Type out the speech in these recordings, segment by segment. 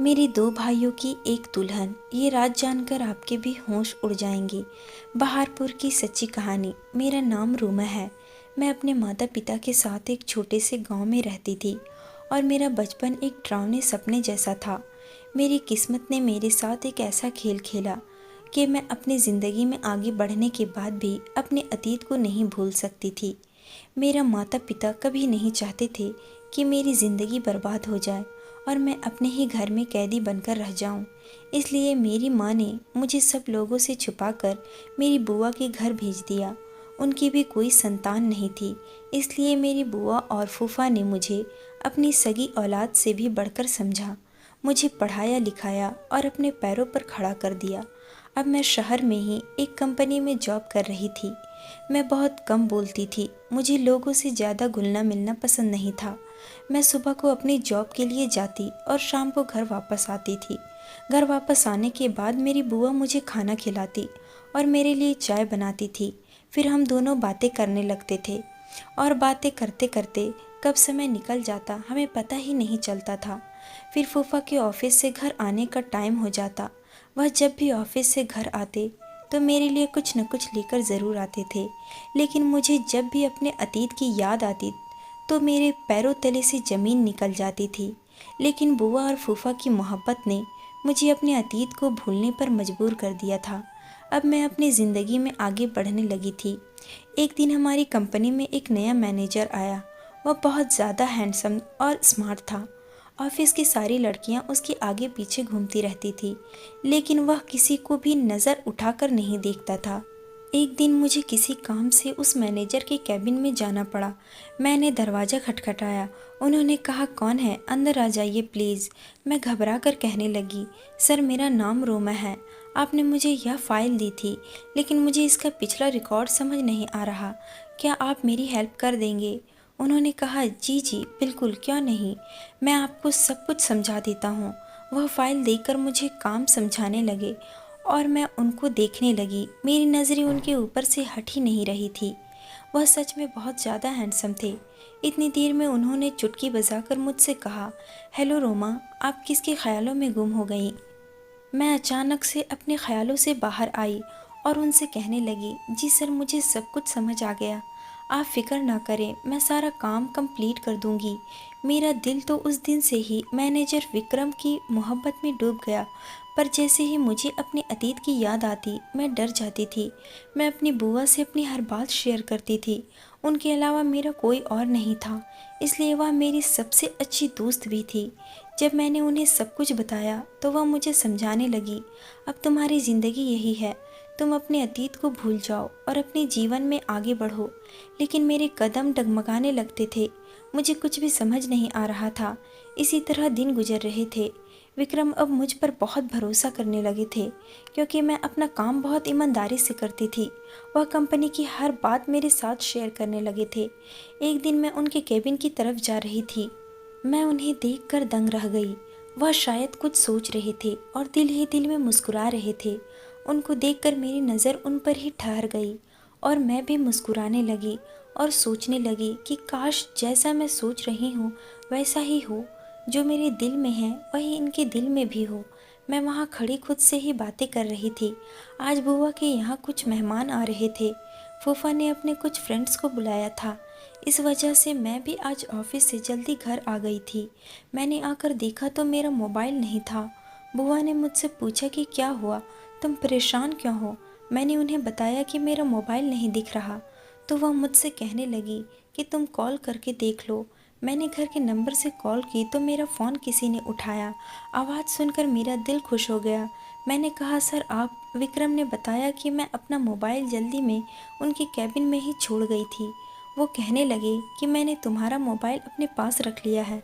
मेरे दो भाइयों की एक दुल्हन, ये राज जानकर आपके भी होश उड़ जाएंगे। बहारपुर की सच्ची कहानी। मेरा नाम रूमा है। मैं अपने माता पिता के साथ एक छोटे से गांव में रहती थी और मेरा बचपन एक डरावने सपने जैसा था। मेरी किस्मत ने मेरे साथ एक ऐसा खेल खेला कि मैं अपनी ज़िंदगी में आगे बढ़ने के बाद भी अपने अतीत को नहीं भूल सकती थी। मेरा माता पिता कभी नहीं चाहते थे कि मेरी ज़िंदगी बर्बाद हो जाए और मैं अपने ही घर में कैदी बनकर रह जाऊं। इसलिए मेरी माँ ने मुझे सब लोगों से छुपाकर मेरी बुआ के घर भेज दिया। उनकी भी कोई संतान नहीं थी, इसलिए मेरी बुआ और फूफा ने मुझे अपनी सगी औलाद से भी बढ़कर समझा। मुझे पढ़ाया लिखाया और अपने पैरों पर खड़ा कर दिया। अब मैं शहर में ही एक कंपनी में जॉब कर रही थी। मैं बहुत कम बोलती थी। मुझे लोगों से ज़्यादा घुलना मिलना पसंद नहीं था। मैं सुबह को अपनी जॉब के लिए जाती और शाम को घर वापस आती थी। घर वापस आने के बाद मेरी बुआ मुझे खाना खिलाती और मेरे लिए चाय बनाती थी। फिर हम दोनों बातें करने लगते थे और बातें करते करते कब समय निकल जाता हमें पता ही नहीं चलता था। फिर फूफा के ऑफिस से घर आने का टाइम हो जाता। वह जब भी ऑफिस से घर आते तो मेरे लिए कुछ न कुछ लेकर ज़रूर आते थे। लेकिन मुझे जब भी अपने अतीत की याद आती तो मेरे पैरों तले से ज़मीन निकल जाती थी। लेकिन बुआ और फूफा की मोहब्बत ने मुझे अपने अतीत को भूलने पर मजबूर कर दिया था। अब मैं अपनी ज़िंदगी में आगे बढ़ने लगी थी। एक दिन हमारी कंपनी में एक नया मैनेजर आया। वह बहुत ज़्यादा हैंडसम और स्मार्ट था। ऑफिस की सारी लड़कियां उसके आगे पीछे घूमती रहती थी, लेकिन वह किसी को भी नज़र उठाकर नहीं देखता था। एक दिन मुझे किसी काम से उस मैनेजर के कैबिन में जाना पड़ा। मैंने दरवाज़ा खटखटाया। उन्होंने कहा, कौन है, अंदर आ जाइए प्लीज़। मैं घबरा कर कहने लगी, सर मेरा नाम रोमा है। आपने मुझे यह फाइल दी थी, लेकिन मुझे इसका पिछला रिकॉर्ड समझ नहीं आ रहा। क्या आप मेरी हेल्प कर देंगे? उन्होंने कहा, जी जी बिल्कुल, क्यों नहीं, मैं आपको सब कुछ समझा देता हूँ। वह फाइल देकर मुझे काम समझाने लगे और मैं उनको देखने लगी। मेरी नज़रें उनके ऊपर से हट ही नहीं रही थी। वह सच में बहुत ज़्यादा हैंडसम थे। इतनी देर में उन्होंने चुटकी बजाकर मुझसे कहा, हेलो रोमा, आप किसके ख्यालों में गुम हो गई? मैं अचानक से अपने ख्यालों से बाहर आई और उनसे कहने लगी, जी सर, मुझे सब कुछ समझ आ गया। आप फिक्र ना करें, मैं सारा काम कंप्लीट कर दूंगी। मेरा दिल तो उस दिन से ही मैनेजर विक्रम की मोहब्बत में डूब गया, पर जैसे ही मुझे अपने अतीत की याद आती मैं डर जाती थी। मैं अपनी बुआ से अपनी हर बात शेयर करती थी। उनके अलावा मेरा कोई और नहीं था, इसलिए वह मेरी सबसे अच्छी दोस्त भी थी। जब मैंने उन्हें सब कुछ बताया तो वह मुझे समझाने लगी, अब तुम्हारी ज़िंदगी यही है, तुम अपने अतीत को भूल जाओ और अपने जीवन में आगे बढ़ो। लेकिन मेरे कदम डगमगाने लगते थे। मुझे कुछ भी समझ नहीं आ रहा था। इसी तरह दिन गुजर रहे थे। विक्रम अब मुझ पर बहुत भरोसा करने लगे थे, क्योंकि मैं अपना काम बहुत ईमानदारी से करती थी। वह कंपनी की हर बात मेरे साथ शेयर करने लगे थे। एक दिन मैं उनके केबिन की तरफ जा रही थी। मैं उन्हें देखकर दंग रह गई। वह शायद कुछ सोच रहे थे और दिल ही दिल में मुस्कुरा रहे थे। उनको देखकर मेरी नज़र उन पर ही ठहर गई और मैं भी मुस्कुराने लगी और सोचने लगी कि काश जैसा मैं सोच रही हूँ वैसा ही हो। जो मेरे दिल में है वही इनके दिल में भी हो। मैं वहाँ खड़ी खुद से ही बातें कर रही थी। आज बुआ के यहाँ कुछ मेहमान आ रहे थे। फूफा ने अपने कुछ फ्रेंड्स को बुलाया था। इस वजह से मैं भी आज ऑफिस से जल्दी घर आ गई थी। मैंने आकर देखा तो मेरा मोबाइल नहीं था। बुआ ने मुझसे पूछा कि क्या हुआ, तुम परेशान क्यों हो? मैंने उन्हें बताया कि मेरा मोबाइल नहीं दिख रहा। तो वह मुझसे कहने लगी कि तुम कॉल करके देख लो। मैंने घर के नंबर से कॉल की तो मेरा फ़ोन किसी ने उठाया। आवाज़ सुनकर मेरा दिल खुश हो गया। मैंने कहा, सर आप? विक्रम ने बताया कि मैं अपना मोबाइल जल्दी में उनके कैबिन में ही छोड़ गई थी। वो कहने लगे कि मैंने तुम्हारा मोबाइल अपने पास रख लिया है,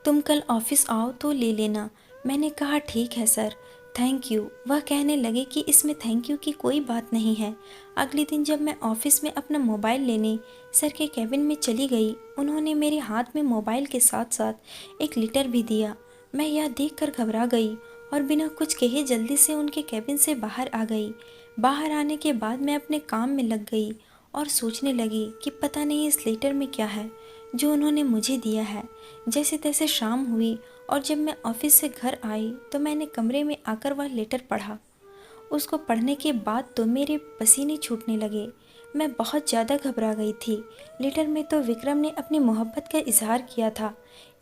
तुम कल ऑफिस आओ तो ले लेना। मैंने कहा, ठीक है सर, थैंक यू। वह कहने लगे कि इसमें थैंक यू की कोई बात नहीं है। अगले दिन जब मैं ऑफिस में अपना मोबाइल लेने सर के कैबिन में चली गई, उन्होंने मेरे हाथ में मोबाइल के साथ साथ एक लेटर भी दिया। मैं यह देखकर घबरा गई और बिना कुछ कहे जल्दी से उनके कैबिन से बाहर आ गई। बाहर आने के बाद मैं अपने काम में लग गई और सोचने लगी कि पता नहीं इस लेटर में क्या है जो उन्होंने मुझे दिया है। जैसे तैसे शाम हुई और जब मैं ऑफिस से घर आई तो मैंने कमरे में आकर वह लेटर पढ़ा। उसको पढ़ने के बाद तो मेरे पसीने छूटने लगे। मैं बहुत ज़्यादा घबरा गई थी। लेटर में तो विक्रम ने अपनी मोहब्बत का इजहार किया था।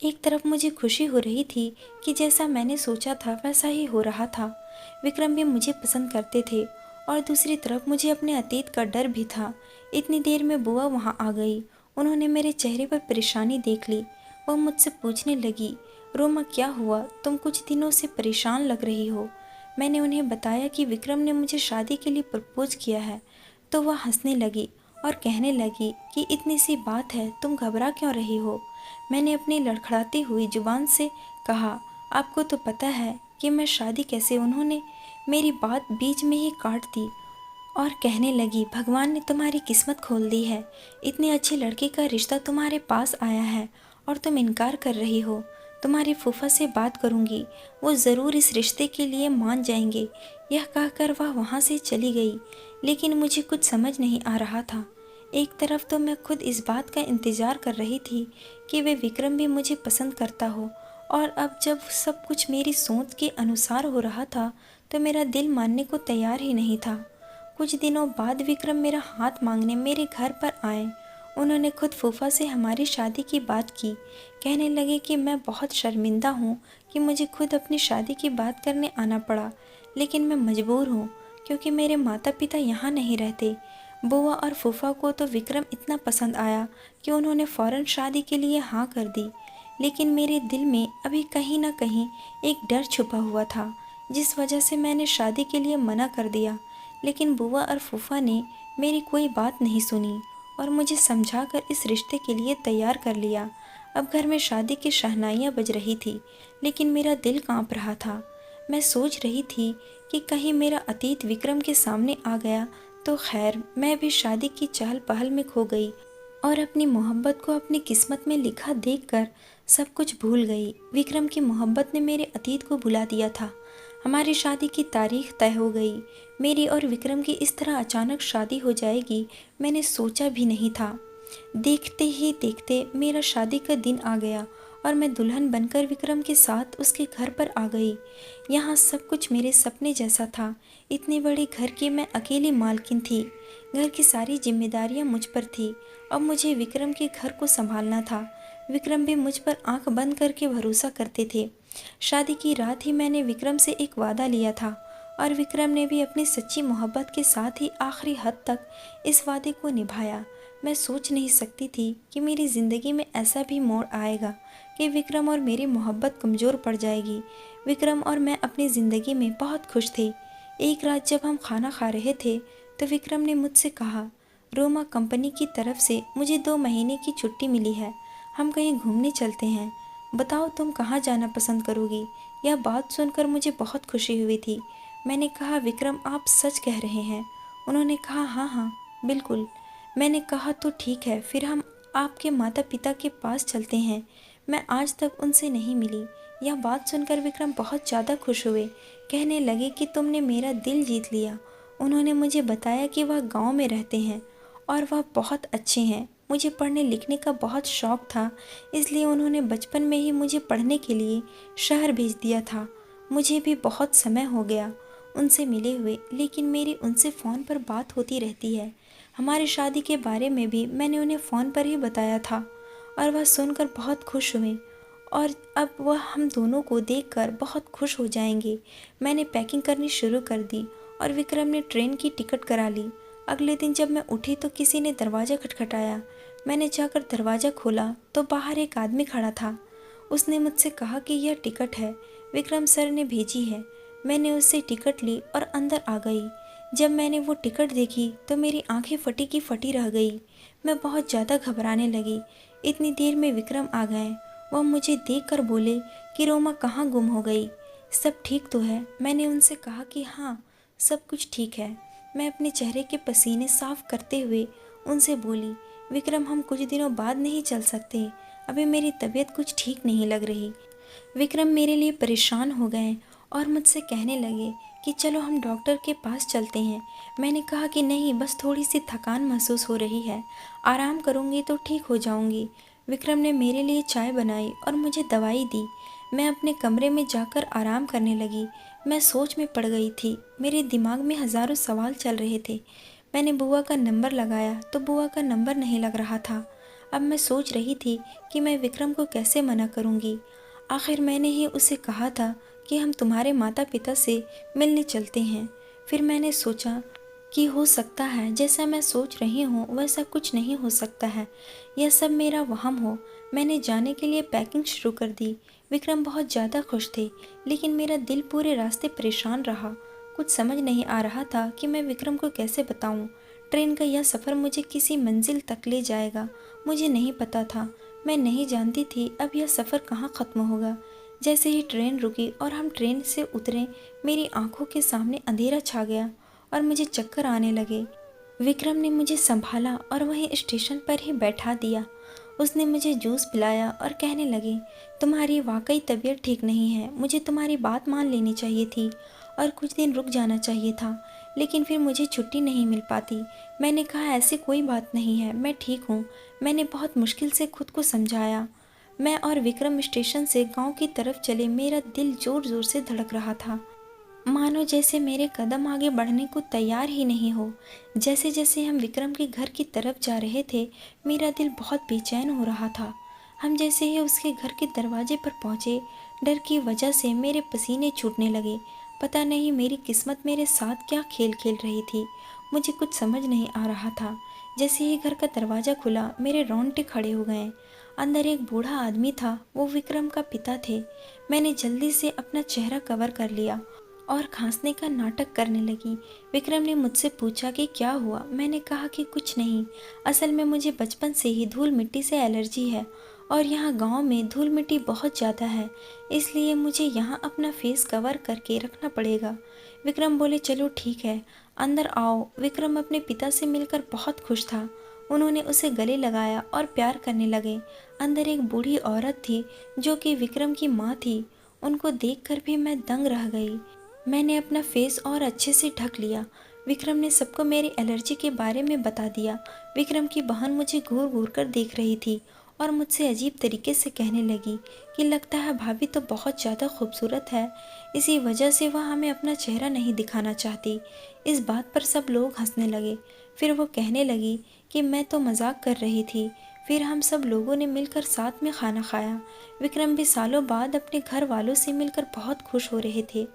एक तरफ मुझे खुशी हो रही थी कि जैसा मैंने सोचा था वैसा ही हो रहा था, विक्रम भी मुझे पसंद करते थे, और दूसरी तरफ मुझे अपने अतीत का डर भी था। इतनी देर में बुआ वहाँ आ गई। उन्होंने मेरे चेहरे पर परेशानी देख ली। वह मुझसे पूछने लगी, रोमा क्या हुआ, तुम कुछ दिनों से परेशान लग रही हो। मैंने उन्हें बताया कि विक्रम ने मुझे शादी के लिए प्रपोज किया है। तो वह हंसने लगी और कहने लगी कि इतनी सी बात है, तुम घबरा क्यों रही हो। मैंने अपनी लड़खड़ाती हुई जुबान से कहा, आपको तो पता है कि मैं शादी कैसे। उन्होंने मेरी बात बीच में ही काट दी और कहने लगी, भगवान ने तुम्हारी किस्मत खोल दी है। इतने अच्छे लड़के का रिश्ता तुम्हारे पास आया है और तुम इनकार कर रही हो। तुम्हारी फूफा से बात करूंगी, वो ज़रूर इस रिश्ते के लिए मान जाएंगे। यह कहकर वह वहाँ से चली गई। लेकिन मुझे कुछ समझ नहीं आ रहा था। एक तरफ तो मैं खुद इस बात का इंतज़ार कर रही थी कि वे विक्रम भी मुझे पसंद करता हो, और अब जब सब कुछ मेरी सोच के अनुसार हो रहा था तो मेरा दिल मानने को तैयार ही नहीं था। कुछ दिनों बाद विक्रम मेरा हाथ मांगने मेरे घर पर आए। उन्होंने खुद फूफा से हमारी शादी की बात की। कहने लगे कि मैं बहुत शर्मिंदा हूँ कि मुझे खुद अपनी शादी की बात करने आना पड़ा, लेकिन मैं मजबूर हूँ क्योंकि मेरे माता पिता यहाँ नहीं रहते। बुआ और फूफा को तो विक्रम इतना पसंद आया कि उन्होंने फ़ौरन शादी के लिए हाँ कर दी। लेकिन मेरे दिल में अभी कहीं ना कहीं एक डर छुपा हुआ था, जिस वजह से मैंने शादी के लिए मना कर दिया। लेकिन बुआ और फूफा ने मेरी कोई बात नहीं सुनी और मुझे समझाकर इस रिश्ते के लिए तैयार कर लिया। अब घर में शादी की शहनाइयाँ बज रही थी, लेकिन मेरा दिल कांप रहा था। मैं सोच रही थी कि कहीं मेरा अतीत विक्रम के सामने आ गया तो खैर, मैं भी शादी की चहल पहल में खो गई और अपनी मोहब्बत को अपनी किस्मत में लिखा देखकर सब कुछ भूल गई। विक्रम की मोहब्बत ने मेरे अतीत को भुला दिया था। हमारी शादी की तारीख तय हो गई। मेरी और विक्रम की इस तरह अचानक शादी हो जाएगी, मैंने सोचा भी नहीं था। देखते ही देखते मेरा शादी का दिन आ गया और मैं दुल्हन बनकर विक्रम के साथ उसके घर पर आ गई। यहाँ सब कुछ मेरे सपने जैसा था। इतने बड़े घर की मैं अकेली मालकिन थी। घर की सारी जिम्मेदारियाँ मुझ पर थी। अब मुझे विक्रम के घर को संभालना था। विक्रम भी मुझ पर आंख बंद करके भरोसा करते थे। शादी की रात ही मैंने विक्रम से एक वादा लिया था और विक्रम ने भी अपनी सच्ची मोहब्बत के साथ ही आखिरी हद तक इस वादे को निभाया। मैं सोच नहीं सकती थी कि मेरी ज़िंदगी में ऐसा भी मोड़ आएगा कि विक्रम और मेरी मोहब्बत कमज़ोर पड़ जाएगी। विक्रम और मैं अपनी ज़िंदगी में बहुत खुश थे। एक रात जब हम खाना खा रहे थे तो विक्रम ने मुझसे कहा, रोमा, कंपनी की तरफ से मुझे 2 महीने की छुट्टी मिली है। हम कहीं घूमने चलते हैं। बताओ तुम कहाँ जाना पसंद करोगी। यह बात सुनकर मुझे बहुत खुशी हुई थी। मैंने कहा, विक्रम, आप सच कह रहे हैं। उन्होंने कहा, हाँ हाँ बिल्कुल। मैंने कहा, तो ठीक है, फिर हम आपके माता पिता के पास चलते हैं। मैं आज तक उनसे नहीं मिली। यह बात सुनकर विक्रम बहुत ज़्यादा खुश हुए। कहने लगे कि तुमने मेरा दिल जीत लिया। उन्होंने मुझे बताया कि वह गांव में रहते हैं और वह बहुत अच्छे हैं। मुझे पढ़ने लिखने का बहुत शौक़ था, इसलिए उन्होंने बचपन में ही मुझे पढ़ने के लिए शहर भेज दिया था। मुझे भी बहुत समय हो गया उनसे मिले हुए, लेकिन मेरी उनसे फ़ोन पर बात होती रहती है। हमारी शादी के बारे में भी मैंने उन्हें फ़ोन पर ही बताया था और वह सुनकर बहुत खुश हुए और अब वह हम दोनों को देखकर बहुत खुश हो जाएंगे। मैंने पैकिंग करनी शुरू कर दी और विक्रम ने ट्रेन की टिकट करा ली। अगले दिन जब मैं उठी तो किसी ने दरवाज़ा खटखटाया। मैंने जाकर दरवाज़ा खोला तो बाहर एक आदमी खड़ा था। उसने मुझसे कहा कि यह टिकट है, विक्रम सर ने भेजी है। मैंने उससे टिकट ली और अंदर आ गई। जब मैंने वो टिकट देखी तो मेरी आंखें फटी की फटी रह गई। मैं बहुत ज़्यादा घबराने लगी। इतनी देर में विक्रम आ गए। वह मुझे देखकर बोले कि रोमा कहाँ गुम हो गई, सब ठीक तो है। मैंने उनसे कहा कि हाँ, सब कुछ ठीक है। मैं अपने चेहरे के पसीने साफ करते हुए उनसे बोली, विक्रम, हम कुछ दिनों बाद नहीं चल सकते। अभी मेरी तबीयत कुछ ठीक नहीं लग रही। विक्रम मेरे लिए परेशान हो गए और मुझसे कहने लगे कि चलो हम डॉक्टर के पास चलते हैं। मैंने कहा कि नहीं, बस थोड़ी सी थकान महसूस हो रही है, आराम करूँगी तो ठीक हो जाऊँगी। विक्रम ने मेरे लिए चाय बनाई और मुझे दवाई दी। मैं अपने कमरे में जाकर आराम करने लगी। मैं सोच में पड़ गई थी। मेरे दिमाग में हज़ारों सवाल चल रहे थे। मैंने बुआ का नंबर लगाया तो बुआ का नंबर नहीं लग रहा था। अब मैं सोच रही थी कि मैं विक्रम को कैसे मना करूँगी। आखिर मैंने ही उसे कहा था कि हम तुम्हारे माता पिता से मिलने चलते हैं। फिर मैंने सोचा कि हो सकता है जैसा मैं सोच रही हूँ वैसा कुछ नहीं हो सकता है, यह सब मेरा वहम हो। मैंने जाने के लिए पैकिंग शुरू कर दी। विक्रम बहुत ज़्यादा खुश थे, लेकिन मेरा दिल पूरे रास्ते परेशान रहा। कुछ समझ नहीं आ रहा था कि मैं विक्रम को कैसे बताऊं। ट्रेन का यह सफ़र मुझे किसी मंजिल तक ले जाएगा, मुझे नहीं पता था। मैं नहीं जानती थी अब यह सफ़र कहाँ ख़त्म होगा। जैसे ही ट्रेन रुकी और हम ट्रेन से उतरे, मेरी आंखों के सामने अंधेरा छा गया और मुझे चक्कर आने लगे। विक्रम ने मुझे संभाला और वहीं स्टेशन पर ही बैठा दिया। उसने मुझे जूस पिलाया और कहने लगे, तुम्हारी वाकई तबीयत ठीक नहीं है, मुझे तुम्हारी बात मान लेनी चाहिए थी और कुछ दिन रुक जाना चाहिए था, लेकिन फिर मुझे छुट्टी नहीं मिल पाती। मैंने कहा ऐसी कोई बात नहीं है, मैं ठीक हूँ। मैंने बहुत मुश्किल से खुद को समझाया। मैं और विक्रम स्टेशन से गांव की तरफ चले। मेरा दिल जोर जोर से धड़क रहा था, मानो जैसे मेरे कदम आगे बढ़ने को तैयार ही नहीं हो। जैसे जैसे हम विक्रम के घर की तरफ जा रहे थे, मेरा दिल बहुत बेचैन हो रहा था। हम जैसे ही उसके घर के दरवाजे पर पहुंचे, डर की वजह से मेरे पसीने छूटने लगे। पता नहीं मेरी किस्मत मेरे साथ क्या खेल खेल रही थी, मुझे कुछ समझ नहीं आ रहा था। जैसे ही घर का दरवाज़ा खुला, मेरे रोंगटे खड़े हो गए। अंदर एक बूढ़ा आदमी था, वो विक्रम का पिता थे। मैंने जल्दी से अपना चेहरा कवर कर लिया और खांसने का नाटक करने लगी। विक्रम ने मुझसे पूछा कि क्या हुआ। मैंने कहा कि कुछ नहीं, असल में मुझे बचपन से ही धूल मिट्टी से एलर्जी है और यहाँ गांव में धूल मिट्टी बहुत ज़्यादा है, इसलिए मुझे यहाँ अपना फेस कवर करके रखना पड़ेगा। विक्रम बोले, चलो ठीक है, अंदर आओ। विक्रम अपने पिता से मिलकर बहुत खुश था। उन्होंने उसे गले लगाया और प्यार करने लगे। अंदर एक बूढ़ी औरत थी जो कि विक्रम की माँ थी। उनको देखकर भी मैं दंग रह गई। मैंने अपना फेस और अच्छे से ढक लिया। विक्रम ने सबको मेरी एलर्जी के बारे में बता दिया। विक्रम की बहन मुझे घूर घूर कर देख रही थी और मुझसे अजीब तरीके से कहने लगी कि लगता है भाभी तो बहुत ज़्यादा खूबसूरत है, इसी वजह से वह हमें अपना चेहरा नहीं दिखाना चाहती। इस बात पर सब लोग हंसने लगे। फिर वो कहने लगी कि मैं तो मजाक कर रही थी। फिर हम सब लोगों ने मिलकर साथ में खाना खाया। विक्रम भी सालों बाद अपने घर वालों से मिलकर बहुत खुश हो रहे थे,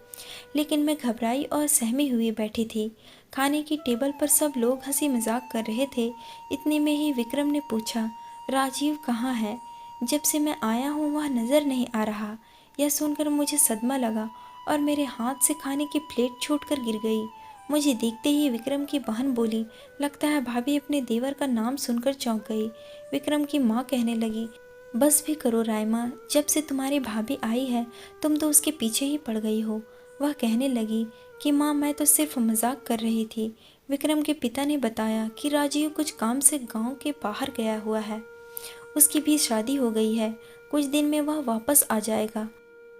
लेकिन मैं घबराई और सहमी हुई बैठी थी। खाने की टेबल पर सब लोग हंसी मजाक कर रहे थे। इतने में ही विक्रम ने पूछा, राजीव कहाँ है? जब से मैं आया हूँ वह नज़र नहीं आ रहा। यह सुनकर मुझे सदमा लगा और मेरे हाथ से खाने की प्लेट छूटकर गिर गई। मुझे देखते ही विक्रम की बहन बोली, लगता है भाभी अपने देवर का नाम सुनकर चौंक गई। विक्रम की माँ कहने लगी, बस भी करो रायमा, जब से तुम्हारी भाभी आई है तुम तो उसके पीछे ही पड़ गई हो। वह कहने लगी कि माँ, मैं तो सिर्फ मजाक कर रही थी। विक्रम के पिता ने बताया कि राजीव कुछ काम से गांव के बाहर गया हुआ है, उसकी भी शादी हो गई है, कुछ दिन में वह वापस आ जाएगा।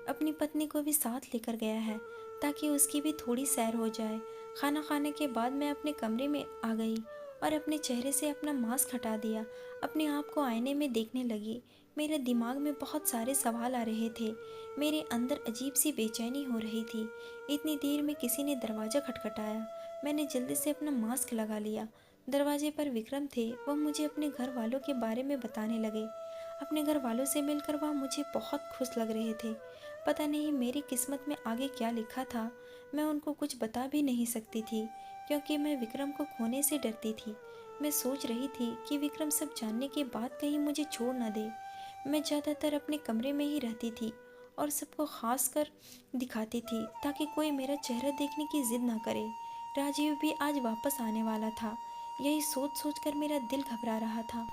अपनी पत्नी को भी साथ लेकर गया है ताकि उसकी भी थोड़ी सैर हो जाए। खाना खाने के बाद मैं अपने कमरे में आ गई और अपने चेहरे से अपना मास्क हटा दिया। अपने आप को आईने में देखने लगी। मेरे दिमाग में बहुत सारे सवाल आ रहे थे। मेरे अंदर अजीब सी बेचैनी हो रही थी। इतनी देर में किसी ने दरवाज़ा खटखटाया। मैंने जल्दी से अपना मास्क लगा लिया। दरवाजे पर विक्रम थे। वह मुझे अपने घर वालों के बारे में बताने लगे। अपने घर वालों से मिलकर वह मुझे बहुत खुश लग रहे थे। पता नहीं मेरी किस्मत में आगे क्या लिखा था। मैं उनको कुछ बता भी नहीं सकती थी क्योंकि मैं विक्रम को खोने से डरती थी। मैं सोच रही थी कि विक्रम सब जानने के बाद कहीं मुझे छोड़ न दे। मैं ज़्यादातर अपने कमरे में ही रहती थी और सबको खास कर दिखाती थी ताकि कोई मेरा चेहरा देखने की जिद ना करे। राजीव भी आज वापस आने वाला था। यही सोच सोच कर मेरा दिल घबरा रहा था।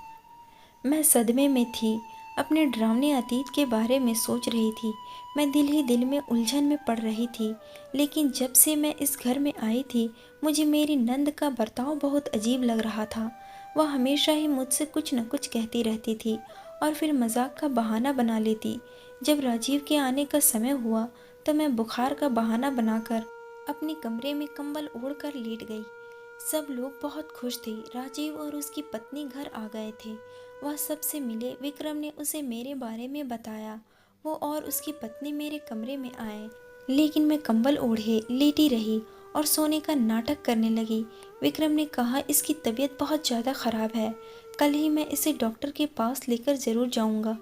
मैं सदमे में थी, अपने डरावने अतीत के बारे में सोच रही थी। मैं दिल ही दिल में उलझन में पड़ रही थी। लेकिन जब से मैं इस घर में आई थी, मुझे मेरी नंद का बर्ताव बहुत अजीब लग रहा था। वह हमेशा ही मुझसे कुछ न कुछ कहती रहती थी और फिर मजाक का बहाना बना लेती। जब राजीव के आने का समय हुआ तो मैं बुखार का बहाना बनाकर अपने कमरे में कंबल ओढ़कर लेट गई। सब लोग बहुत खुश थे। राजीव और उसकी पत्नी घर आ गए थे। वह सबसे मिले। विक्रम ने उसे मेरे बारे में बताया। वो और उसकी पत्नी मेरे कमरे में आए, लेकिन मैं कंबल ओढ़े लेटी रही और सोने का नाटक करने लगी। विक्रम ने कहा, इसकी तबीयत बहुत ज़्यादा ख़राब है, कल ही मैं इसे डॉक्टर के पास लेकर ज़रूर जाऊंगा।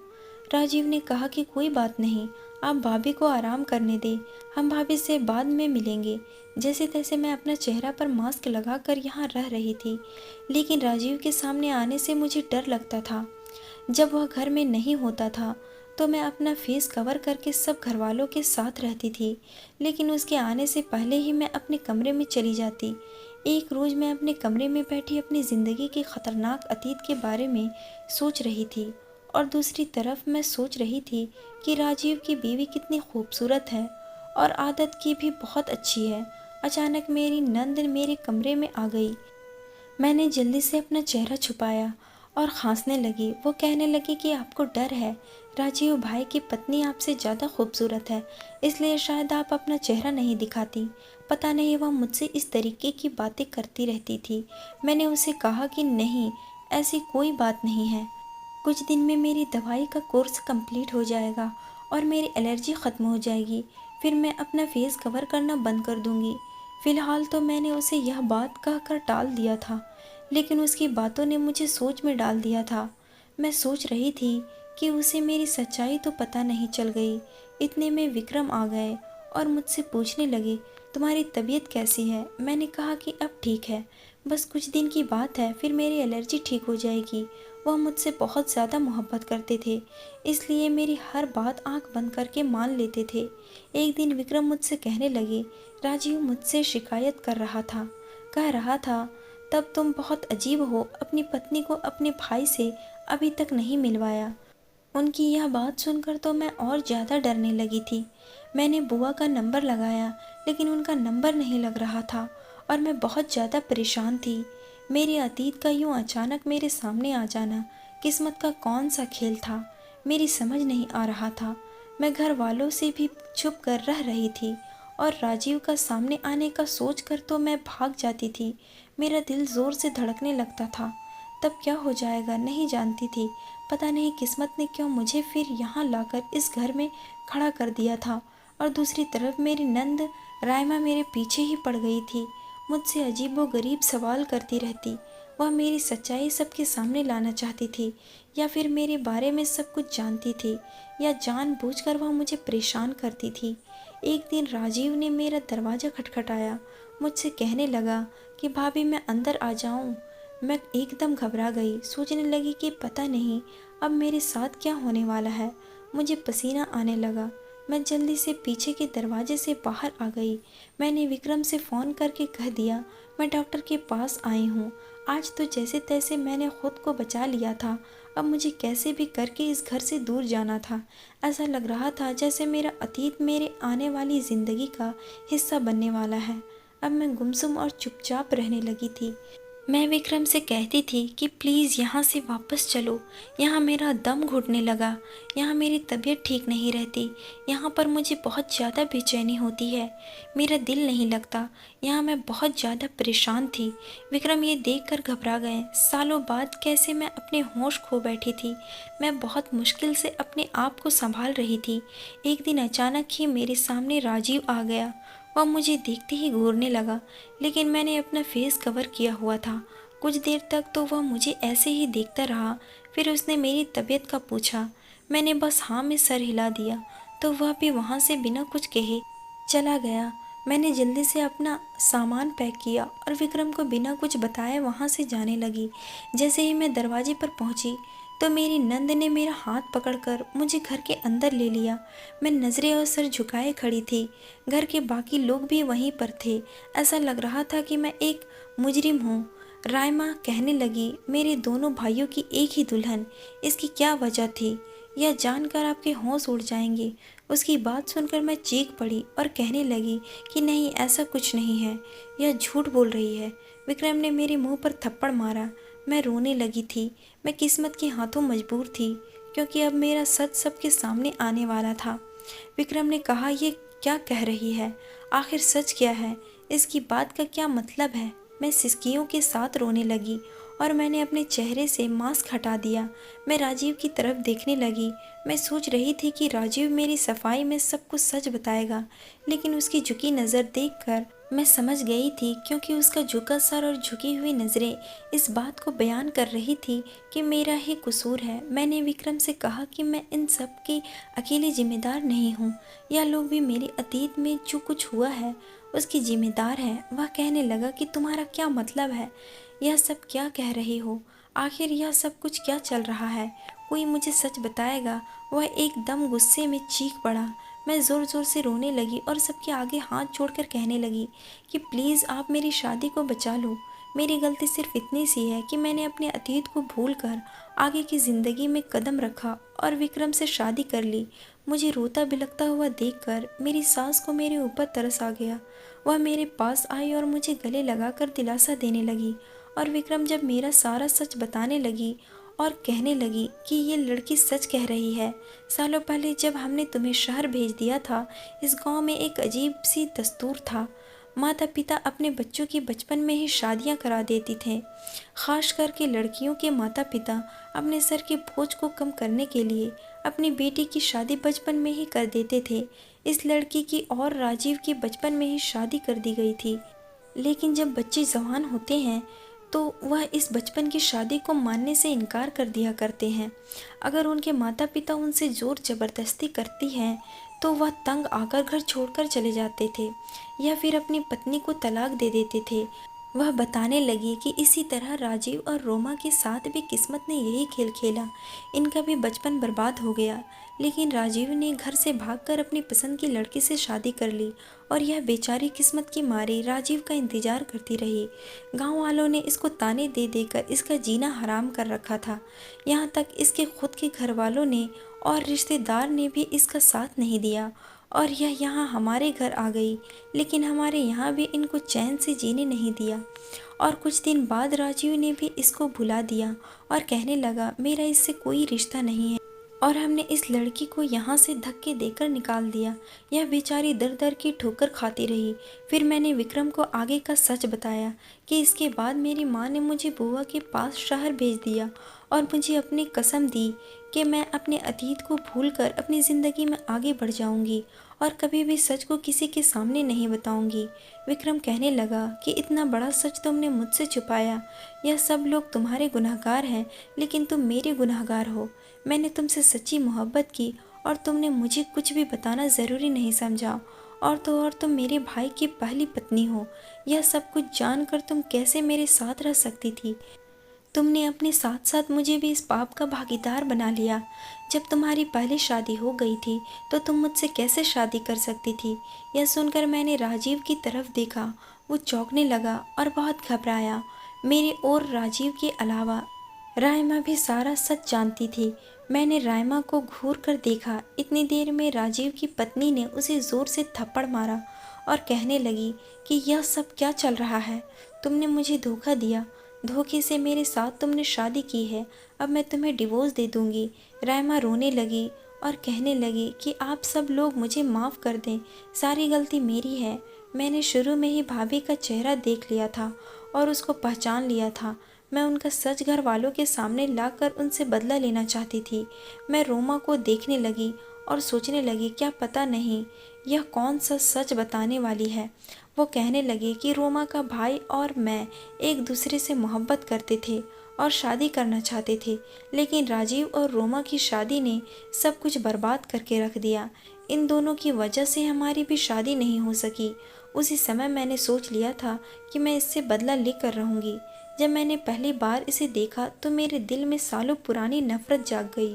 राजीव ने कहा कि कोई बात नहीं, आप भाभी को आराम करने दें, हम भाभी से बाद में मिलेंगे। जैसे तैसे मैं अपना चेहरा पर मास्क लगाकर यहाँ रह रही थी, लेकिन राजीव के सामने आने से मुझे डर लगता था। जब वह घर में नहीं होता था तो मैं अपना फेस कवर करके सब घरवालों के साथ रहती थी, लेकिन उसके आने से पहले ही मैं अपने कमरे में चली जाती। एक रोज़ मैं अपने कमरे में बैठी अपनी ज़िंदगी के ख़तरनाक अतीत के बारे में सोच रही थी, और दूसरी तरफ मैं सोच रही थी कि राजीव की बीवी कितनी खूबसूरत है और आदत की भी बहुत अच्छी है। अचानक मेरी नंद मेरे कमरे में आ गई। मैंने जल्दी से अपना चेहरा छुपाया और खांसने लगी। वो कहने लगी कि आपको डर है, राजीव भाई की पत्नी आपसे ज़्यादा खूबसूरत है, इसलिए शायद आप अपना चेहरा नहीं दिखाती। पता नहीं वह मुझसे इस तरीके की बातें करती रहती थी। मैंने उसे कहा कि नहीं, ऐसी कोई बात नहीं है। कुछ दिन में मेरी दवाई का कोर्स कंप्लीट हो जाएगा और मेरी एलर्जी ख़त्म हो जाएगी, फिर मैं अपना फेस कवर करना बंद कर दूंगी। फ़िलहाल तो मैंने उसे यह बात कहकर टाल दिया था, लेकिन उसकी बातों ने मुझे सोच में डाल दिया था। मैं सोच रही थी कि उसे मेरी सच्चाई तो पता नहीं चल गई। इतने में विक्रम आ गए और मुझसे पूछने लगे, तुम्हारी तबीयत कैसी है? मैंने कहा कि अब ठीक है, बस कुछ दिन की बात है, फिर मेरी एलर्जी ठीक हो जाएगी। वह मुझसे बहुत ज़्यादा मोहब्बत करते थे, इसलिए मेरी हर बात आंख बंद करके मान लेते थे। एक दिन विक्रम मुझसे कहने लगे, राजीव मुझसे शिकायत कर रहा था, कह रहा था, तब तुम बहुत अजीब हो, अपनी पत्नी को अपने भाई से अभी तक नहीं मिलवाया। उनकी यह बात सुनकर तो मैं और ज़्यादा डरने लगी थी। मैंने बुआ का नंबर लगाया, लेकिन उनका नंबर नहीं लग रहा था और मैं बहुत ज़्यादा परेशान थी। मेरे अतीत का यूं अचानक मेरे सामने आ जाना किस्मत का कौन सा खेल था, मेरी समझ नहीं आ रहा था। मैं घर वालों से भी छुप कर रह रही थी और राजीव का सामने आने का सोच कर तो मैं भाग जाती थी। मेरा दिल ज़ोर से धड़कने लगता था। तब क्या हो जाएगा नहीं जानती थी। पता नहीं किस्मत ने क्यों मुझे फिर यहाँ लाकर इस घर में खड़ा कर दिया था। और दूसरी तरफ मेरी नंद रायमा मेरे पीछे ही पड़ गई थी, मुझसे अजीबोगरीब सवाल करती रहती। वह मेरी सच्चाई सबके सामने लाना चाहती थी, या फिर मेरे बारे में सब कुछ जानती थी, या जानबूझकर वह मुझे परेशान करती थी। एक दिन राजीव ने मेरा दरवाज़ा खटखटाया, मुझसे कहने लगा कि भाभी मैं अंदर आ जाऊं। मैं एकदम घबरा गई, सोचने लगी कि पता नहीं अब मेरे साथ क्या होने वाला है। मुझे पसीना आने लगा। मैं जल्दी से पीछे के दरवाजे से बाहर आ गई। मैंने विक्रम से फ़ोन करके कह दिया, मैं डॉक्टर के पास आई हूँ। आज तो जैसे तैसे मैंने खुद को बचा लिया था, अब मुझे कैसे भी करके इस घर से दूर जाना था। ऐसा लग रहा था जैसे मेरा अतीत मेरे आने वाली ज़िंदगी का हिस्सा बनने वाला है। अब मैं गुमसुम और चुपचाप रहने लगी थी। मैं विक्रम से कहती थी कि प्लीज़ यहाँ से वापस चलो, यहाँ मेरा दम घुटने लगा, यहाँ मेरी तबीयत ठीक नहीं रहती, यहाँ पर मुझे बहुत ज़्यादा बेचैनी होती है, मेरा दिल नहीं लगता, यहाँ मैं बहुत ज़्यादा परेशान थी। विक्रम ये देखकर घबरा गए। सालों बाद कैसे मैं अपने होश खो बैठी थी। मैं बहुत मुश्किल से अपने आप को संभाल रही थी। एक दिन अचानक ही मेरे सामने राजीव आ गया। वह मुझे देखते ही घूरने लगा, लेकिन मैंने अपना फेस कवर किया हुआ था। कुछ देर तक तो वह मुझे ऐसे ही देखता रहा, फिर उसने मेरी तबीयत का पूछा। मैंने बस हाँ में सर हिला दिया, तो वह भी वहाँ से बिना कुछ कहे चला गया। मैंने जल्दी से अपना सामान पैक किया और विक्रम को बिना कुछ बताए वहाँ से जाने लगी। जैसे ही मैं दरवाजे पर पहुँची तो मेरी नंद ने मेरा हाथ पकड़कर मुझे घर के अंदर ले लिया। मैं नज़रें और सर झुकाए खड़ी थी। घर के बाकी लोग भी वहीं पर थे। ऐसा लग रहा था कि मैं एक मुजरिम हूँ। रायमा कहने लगी, मेरे दोनों भाइयों की एक ही दुल्हन, इसकी क्या वजह थी? यह जानकर आपके होश उड़ जाएंगे। उसकी बात सुनकर मैं चीख पड़ी और कहने लगी कि नहीं, ऐसा कुछ नहीं है, यह झूठ बोल रही है। विक्रम ने मेरे मुंह पर थप्पड़ मारा। मैं रोने लगी थी। मैं किस्मत के हाथों मजबूर थी, क्योंकि अब मेरा सच सबके सामने आने वाला था। विक्रम ने कहा, ये क्या कह रही है? आखिर सच क्या है? इसकी बात का क्या मतलब है? मैं सिसकियों के साथ रोने लगी और मैंने अपने चेहरे से मास्क हटा दिया। मैं राजीव की तरफ देखने लगी। मैं सोच रही थी कि राजीव मेरी सफाई में सब कुछ सच बताएगा, लेकिन उसकी झुकी नज़र देखकर मैं समझ गई थी, क्योंकि उसका झुका सर और झुकी हुई नज़रें इस बात को बयान कर रही थी कि मेरा ही कसूर है। मैंने विक्रम से कहा कि मैं इन सब की अकेली जिम्मेदार नहीं हूँ। यह लोग भी मेरे अतीत में जो कुछ हुआ है उसकी जिम्मेदार है। वह कहने लगा कि तुम्हारा क्या मतलब है, यह सब क्या कह रही हो, आखिर यह सब कुछ क्या चल रहा है, कोई मुझे सच बताएगा। वह एकदम गुस्से में चीख पड़ा। मैं ज़ोर ज़ोर से रोने लगी और सबके आगे हाथ जोड़कर कहने लगी कि प्लीज़ आप मेरी शादी को बचा लो। मेरी गलती सिर्फ इतनी सी है कि मैंने अपने अतीत को भूलकर आगे की ज़िंदगी में कदम रखा और विक्रम से शादी कर ली। मुझे रोता बिलखता हुआ देखकर मेरी सास को मेरे ऊपर तरस आ गया। वह मेरे पास आई और मुझे गले लगाकर दिलासा देने लगी। और विक्रम जब मेरा सारा सच बताने लगी और कहने लगी कि ये लड़की सच कह रही है, सालों पहले जब हमने तुम्हें शहर भेज दिया था, इस गांव में एक अजीब सी दस्तूर था। माता पिता अपने बच्चों की बचपन में ही शादियां करा देती थे। खास करके लड़कियों के माता पिता अपने सर के बोझ को कम करने के लिए अपनी बेटी की शादी बचपन में ही कर देते थे। इस लड़की की और राजीव की बचपन में ही शादी कर दी गई थी। लेकिन जब बच्चे जवान होते हैं तो वह इस बचपन की शादी को मानने से इनकार कर दिया करते हैं। अगर उनके माता पिता उनसे जोर जबरदस्ती करती हैं तो वह तंग आकर घर छोड़कर चले जाते थे या फिर अपनी पत्नी को तलाक दे देते थे। वह बताने लगी कि इसी तरह राजीव और रोमा के साथ भी किस्मत ने यही खेल खेला। इनका भी बचपन बर्बाद हो गया, लेकिन राजीव ने घर से भागकर अपनी पसंद की लड़की से शादी कर ली और यह बेचारी किस्मत की मारी राजीव का इंतजार करती रही। गांव वालों ने इसको ताने दे देकर इसका जीना हराम कर रखा था। यहाँ तक इसके खुद के घर वालों ने और रिश्तेदार ने भी इसका साथ नहीं दिया और यह यहाँ हमारे घर आ गई, लेकिन हमारे यहाँ भी इनको चैन से जीने नहीं दिया। और कुछ दिन बाद राजीव ने भी इसको भुला दिया और कहने लगा मेरा इससे कोई रिश्ता नहीं है, और हमने इस लड़की को यहाँ से धक्के देकर निकाल दिया। यह बेचारी दर दर की ठोकर खाती रही। फिर मैंने विक्रम को आगे का सच बताया कि इसके बाद मेरी माँ ने मुझे बुआ के पास शहर भेज दिया और मुझे अपनी कसम दी कि मैं अपने अतीत को भूलकर अपनी ज़िंदगी में आगे बढ़ जाऊंगी और कभी भी सच को किसी के सामने नहीं बताऊंगी। विक्रम कहने लगा कि इतना बड़ा सच तुमने मुझसे छुपाया। यह सब लोग तुम्हारे गुनहगार हैं, लेकिन तुम मेरे गुनहगार हो। मैंने तुमसे सच्ची मोहब्बत की और तुमने मुझे कुछ भी बताना ज़रूरी नहीं समझा, और तो और तुम मेरे भाई की पहली पत्नी हो। यह सब कुछ जानकर तुम कैसे मेरे साथ रह सकती थी? तुमने अपने साथ साथ मुझे भी इस पाप का भागीदार बना लिया। जब तुम्हारी पहले शादी हो गई थी तो तुम मुझसे कैसे शादी कर सकती थी? यह सुनकर मैंने राजीव की तरफ देखा। वो चौंकने लगा और बहुत घबराया। मेरे और राजीव के अलावा रायमा भी सारा सच जानती थी। मैंने रायमा को घूर कर देखा। इतनी देर में राजीव की पत्नी ने उसे ज़ोर से थप्पड़ मारा और कहने लगी कि यह सब क्या चल रहा है? तुमने मुझे धोखा दिया। धोखे से मेरे साथ तुमने शादी की है। अब मैं तुम्हें डिवोर्स दे दूंगी। रायमा रोने लगी और कहने लगी कि आप सब लोग मुझे माफ़ कर दें, सारी गलती मेरी है। मैंने शुरू में ही भाभी का चेहरा देख लिया था और उसको पहचान लिया था। मैं उनका सच घर वालों के सामने लाकर उनसे बदला लेना चाहती थी। मैं रोमा को देखने लगी और सोचने लगी क्या पता नहीं यह कौन सा सच बताने वाली है। वो कहने लगी कि रोमा का भाई और मैं एक दूसरे से मोहब्बत करते थे और शादी करना चाहते थे, लेकिन राजीव और रोमा की शादी ने सब कुछ बर्बाद करके रख दिया। इन दोनों की वजह से हमारी भी शादी नहीं हो सकी। उसी समय मैंने सोच लिया था कि मैं इससे बदला लेकर रहूँगी। जब मैंने पहली बार इसे देखा तो मेरे दिल में सालों पुरानी नफरत जाग गई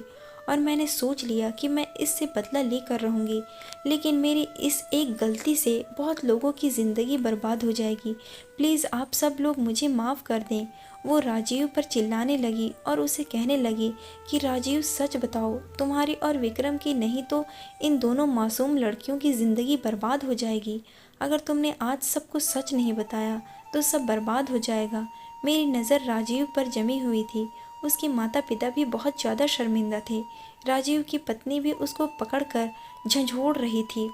और मैंने सोच लिया कि मैं इससे बदला लेकर रहूँगी, लेकिन मेरी इस एक गलती से बहुत लोगों की ज़िंदगी बर्बाद हो जाएगी। प्लीज़ आप सब लोग मुझे माफ़ कर दें। वो राजीव पर चिल्लाने लगी और उसे कहने लगी कि राजीव सच बताओ, तुम्हारी और विक्रम की नहीं तो इन दोनों मासूम लड़कियों की ज़िंदगी बर्बाद हो जाएगी। अगर तुमने आज सबको सच नहीं बताया तो सब बर्बाद हो जाएगा। मेरी नज़र राजीव पर जमी हुई थी। उसके माता पिता भी बहुत ज़्यादा शर्मिंदा थे। राजीव की पत्नी भी उसको पकड़कर झंझोड़ रही थी।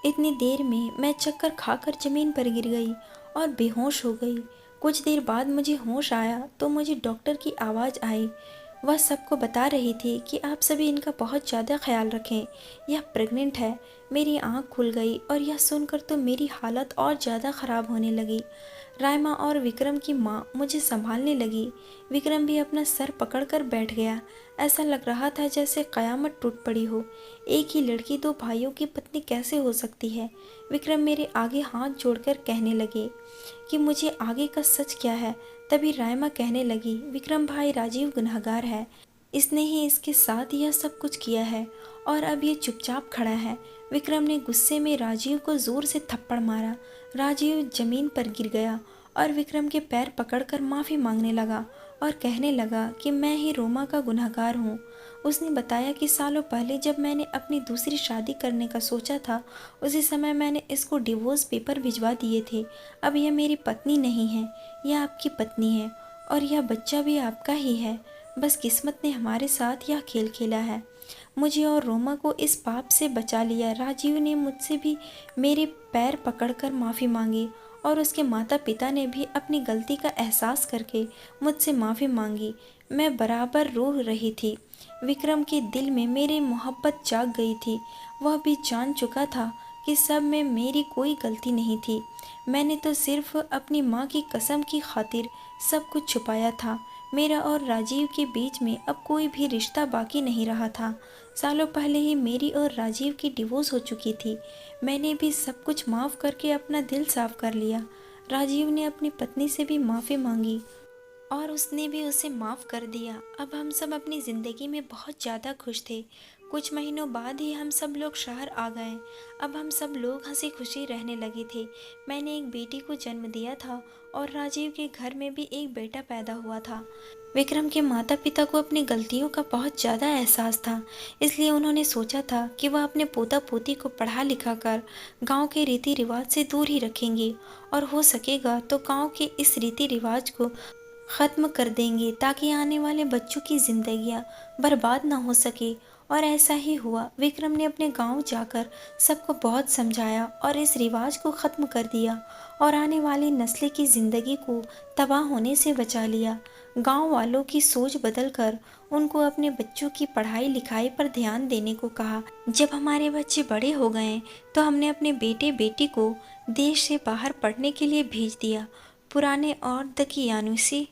इतनी देर में मैं चक्कर खाकर ज़मीन पर गिर गई और बेहोश हो गई। कुछ देर बाद मुझे होश आया तो मुझे डॉक्टर की आवाज़ आई। वह सबको बता रही थी कि आप सभी इनका बहुत ज़्यादा ख्याल रखें, यह प्रेग्नेंट है। मेरी आंख खुल गई और यह सुनकर तो मेरी हालत और ज़्यादा ख़राब होने लगी। रायमा और विक्रम की माँ मुझे संभालने लगी। विक्रम भी अपना सर पकड़कर बैठ गया। ऐसा लग रहा था जैसे क़यामत टूट पड़ी हो। एक ही लड़की दो भाइयों की पत्नी कैसे हो सकती है। विक्रम मेरे आगे हाथ जोड़कर कहने लगे कि मुझे आगे का सच क्या है। तभी रायमा कहने लगी, विक्रम भाई राजीव गुनहगार है, इसने ही इसके साथ यह सब कुछ किया है और अब ये चुपचाप खड़ा है। विक्रम ने गुस्से में राजीव को जोर से थप्पड़ मारा। राजीव जमीन पर गिर गया और विक्रम के पैर पकड़कर माफ़ी मांगने लगा और कहने लगा कि मैं ही रोमा का गुनहगार हूँ। उसने बताया कि सालों पहले जब मैंने अपनी दूसरी शादी करने का सोचा था, उसी समय मैंने इसको डिवोर्स पेपर भिजवा दिए थे। अब यह मेरी पत्नी नहीं है, यह आपकी पत्नी है और यह बच्चा भी आपका ही है। बस किस्मत ने हमारे साथ यह खेल खेला है। मुझे और रोमा को इस पाप से बचा लिया। राजीव ने मुझसे भी मेरे पैर पकड़कर माफ़ी मांगी और उसके माता पिता ने भी अपनी गलती का एहसास करके मुझसे माफ़ी मांगी। मैं बराबर रो रही थी। विक्रम के दिल में मेरी मोहब्बत जाग गई थी। वह भी जान चुका था कि सब में मेरी कोई गलती नहीं थी। मैंने तो सिर्फ अपनी माँ की कसम की खातिर सब कुछ छुपाया था। मेरा और राजीव के बीच में अब कोई भी रिश्ता बाकी नहीं रहा था। सालों पहले ही मेरी और राजीव की डिवोर्स हो चुकी थी। मैंने भी सब कुछ माफ़ करके अपना दिल साफ कर लिया। राजीव ने अपनी पत्नी से भी माफ़ी मांगी और उसने भी उसे माफ़ कर दिया। अब हम सब अपनी ज़िंदगी में बहुत ज़्यादा खुश थे। कुछ महीनों बाद ही हम सब लोग शहर आ गए। अब हम सब लोग हंसी खुशी रहने लगे थे। मैंने एक बेटी को जन्म दिया था और राजीव के घर में भी एक बेटा पैदा हुआ था। विक्रम के माता पिता को अपनी गलतियों का बहुत ज़्यादा एहसास था, इसलिए उन्होंने सोचा था कि वह अपने पोता पोती को पढ़ा लिखा कर गाँव के रीति रिवाज से दूर ही रखेंगे और हो सकेगा तो गाँव के इस रीति रिवाज को ख़त्म कर देंगे ताकि आने वाले बच्चों की ज़िंदगियां बर्बाद ना हो सके। और ऐसा ही हुआ। विक्रम ने अपने गांव जाकर सबको बहुत समझाया और इस रिवाज को ख़त्म कर दिया और आने वाली नस्ल की ज़िंदगी को तबाह होने से बचा लिया। गांव वालों की सोच बदलकर उनको अपने बच्चों की पढ़ाई लिखाई पर ध्यान देने को कहा। जब हमारे बच्चे बड़े हो गए तो हमने अपने बेटे बेटी को देश से बाहर पढ़ने के लिए भेज दिया। पुराने और दकियानुसी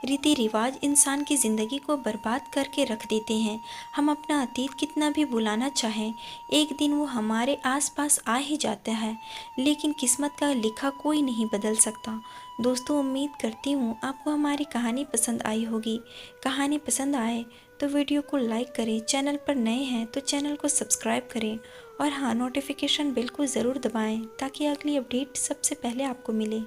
रीति रिवाज इंसान की ज़िंदगी को बर्बाद करके रख देते हैं। हम अपना अतीत कितना भी भुलाना चाहें, एक दिन वो हमारे आसपास आ ही जाता है, लेकिन किस्मत का लिखा कोई नहीं बदल सकता। दोस्तों, उम्मीद करती हूँ आपको हमारी कहानी पसंद आई होगी। कहानी पसंद आए तो वीडियो को लाइक करें, चैनल पर नए हैं तो चैनल को सब्सक्राइब करें और हाँ, नोटिफिकेशन बेल को ज़रूर दबाएँ ताकि अगली अपडेट सबसे पहले आपको मिले।